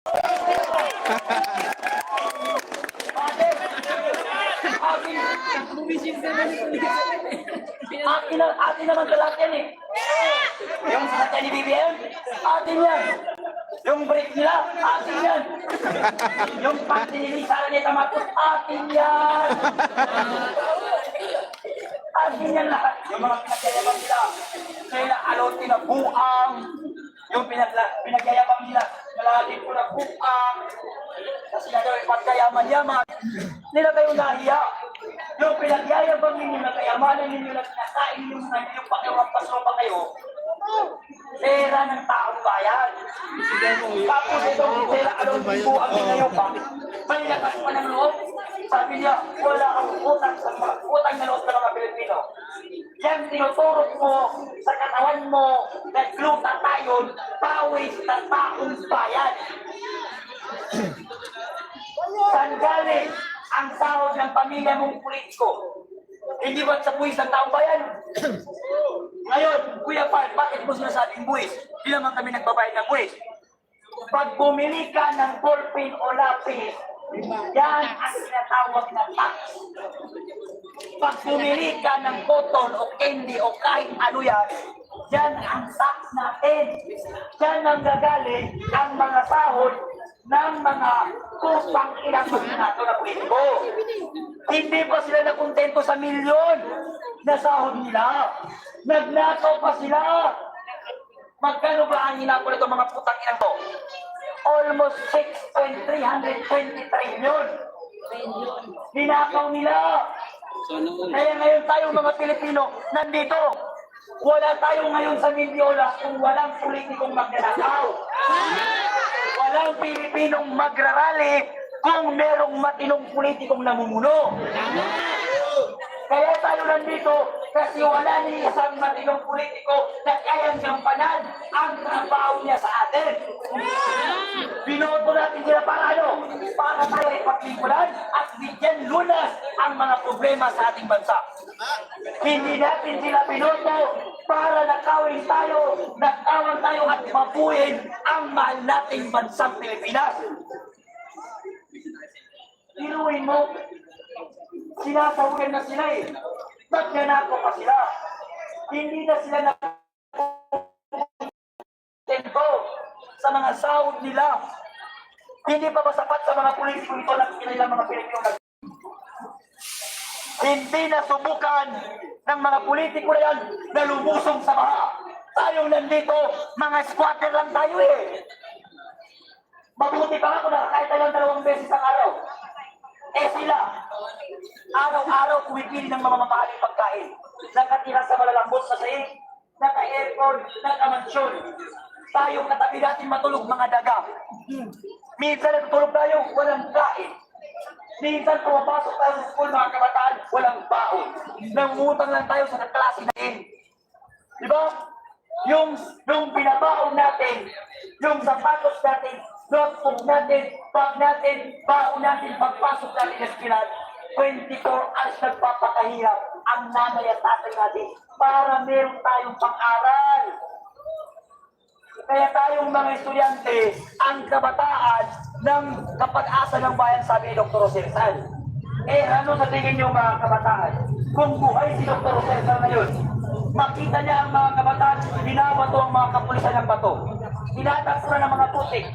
Atin naman lahat yan eh. Yung sasakyan ni BBM, atin yan. Yung brake nila, atin yan. Yung pati ni Sara Neta Marcos, atin yan. Atin yan lahat. Yung mga pinagyayabang nila, kaya alotin na buang. Yung pinagyayabang nila, nalatin ko na buang. Kasi na daw ipagkayaman-yaman. Nila kayo nahiya. Yung pinagyayabang ninyo na kayamanan ninyo na kinakain ninyo na yung pakiwagpaso pa kayo, pera ng taong bayan. Tapos itong pera alon po ang ginayon pa, may lakas pa ng loob. Sabi niya, wala ang utang na loob ng mga Pilipino. Yan tinuturok mo sa katawan mo na glutathione, pawis ng taong bayan. Saan galing ang sahod ng pamilya mong politiko? Hindi ba sa buwis ng taong bayan? Ngayon, Kuya Park, bakit mo sinasabing buwis? Hindi naman kami nagbabayad ng buwis. Pag bumili ka ng ballpen o lapis, yan ang sinatawag na tax. Pag bumili ka ng cotton o candy o kahit ano yan, yan ang tax natin. Yan ang gagaling ang mga sahod ng mga kusang ilang nato na politiko. Hindi pa sila nakontento sa milyon na sahod nila. Nagnakaw pa sila. Magkano ba ang hinapon ito mga putang inang to? Almost 6.320 trillion. Ninakaw nila. Kaya ngayon tayong mga Pilipino nandito. Wala tayo ngayon sa Mindiola kung walang politikong magnanakaw. Walang Pilipinong magrarally kung merong matinong politikong namumuno. Kaya tayo nandito kasi wala ni isang matinong politiko na kayang gampanan ang trabaho niya sa atin. Binoto natin sila para ano? Para tayo ipaglingkuran at bigyan lunas ang mga problema sa ating bansa. Hindi natin sila binoto para nakawin tayo at mabuhin ang mahal nating bansang Pilipinas. Inuin mo, sinasawigan na sila eh. Nagnanako pa sila. Hindi na sila nakatento sa mga sahod nila. Hindi pa ba sapat sa mga politiko ito na kinilang mga Pilipino? Hindi na subukan ng mga politiko na yan na lumusong sa baha. Tayong nandito, mga squatter lang tayo eh. Mabuti pa nga kung nakakain tayo ng 2 beses ang araw. Eh sila, araw-araw kumipili ng mamamahaling pagkain. Nakatira sa malalambot sa sahig, naka-aircon, naka-mansyon. Tayong katabi natin matulog mga daga. Minsan natutulog tayo, walang kain. Minsan pumapasok tayo sa school mga kabataan, walang baon. Nangungutang lang tayo sa klase natin. Diba? Yung binabaon natin, yung sapatos natin, notebook natin, bag natin, baon natin, pagpasok natin sa eskwelahan, 24 hours nagpapakahirap ang nanay at tatay natin para meron tayong pang-aral. Kaya tayong mga estudyante, ang kabataan ng kapag-asa ng bayan, sabi ni Dr. Jose Rizal. Eh ano sa tingin niyo mga kabataan? Kung buhay si Dr. Jose Rizal ngayon, makita niya ang mga kabataan, binabato ang mga kapulisan ng bato. Tinatakura ng mga putik.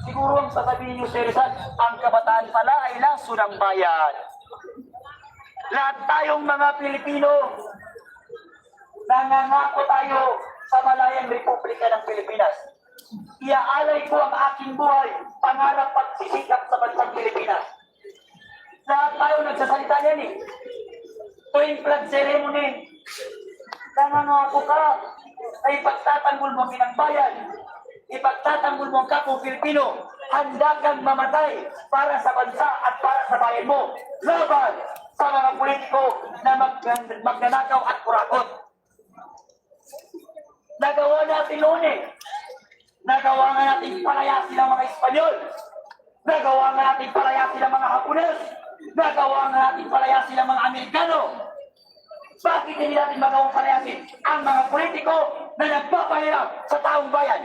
Siguro ang sasabihin niyo, Sir Rizal, ang kabataan pala ay laso ng bayan. Lahat tayong mga Pilipino, nangangako tayo sa malayang Republika ng Pilipinas. Iaalay ko ang aking buhay, pangarap at sisikap sa bansang Pilipinas. Lahat tayo nagsasalita niyan eh. Tuwing flag ceremony, nangangako ka ay ipagtatanggol mo ang bayan, ipagtatanggol mo ang kapwa Pilipino, handa kang mamatay para sa bansa at para sa bayan mo. Laban sa mga politiko na magnanakaw at kurakot. Nagawa natin noon eh. Nagawa nga natin palayasin ang mga Espanyol. Nagawa nga natin palayasin ang mga Hapones. Nagawa nga natin palayasin ang mga Amerikano. Bakit hindi natin magawang palayasin ang mga politiko na nagpapahirap sa taong bayan?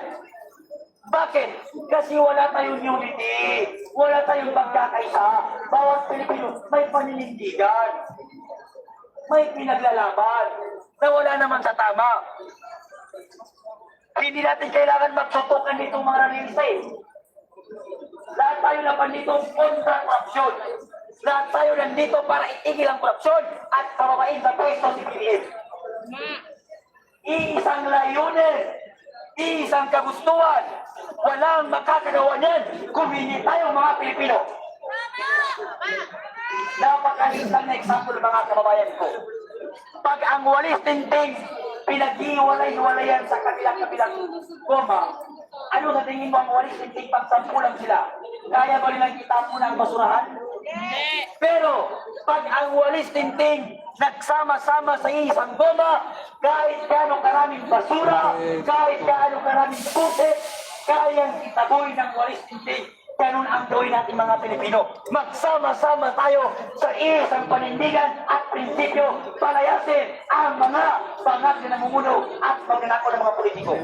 Bakit? Kasi wala tayong unity. Wala tayong pagkakaisa. Bawat Pilipino may paninindigan. May pinaglalaban na wala naman sa tama. Hindi natin kailangan magtutukan ditong mga nanilisa eh. Lahat tayo naman dito kontra korupsyon. Lahat tayo nandito para itigil ang korupsyon at kababain sa pwesto si PBM. Iisang layunin, iisang kagustuhan, walang makakagawa niyan kung hindi tayo mga Pilipino. Napakalisang na example mga kababayan ko. Pag ang walis tinting pinag-iwalay-walayan sa kabilang-kabilang goma, ano sa tingin mo ang walis tinting pag 10 lang sila? Kaya ba nilang itapon ang basurahan? Pero pag ang walis tinting nagsama-sama sa isang goma, kahit gaano karaming basura, kahit gaano karaming putik, kayang itaboy ng walis tinting. Ganun ang gawin natin mga Pilipino. Magsama-sama tayo sa isang panindigan at prinsipyo, palayasin ang mga bangag na namumuno at magnanakaw ng mga politiko.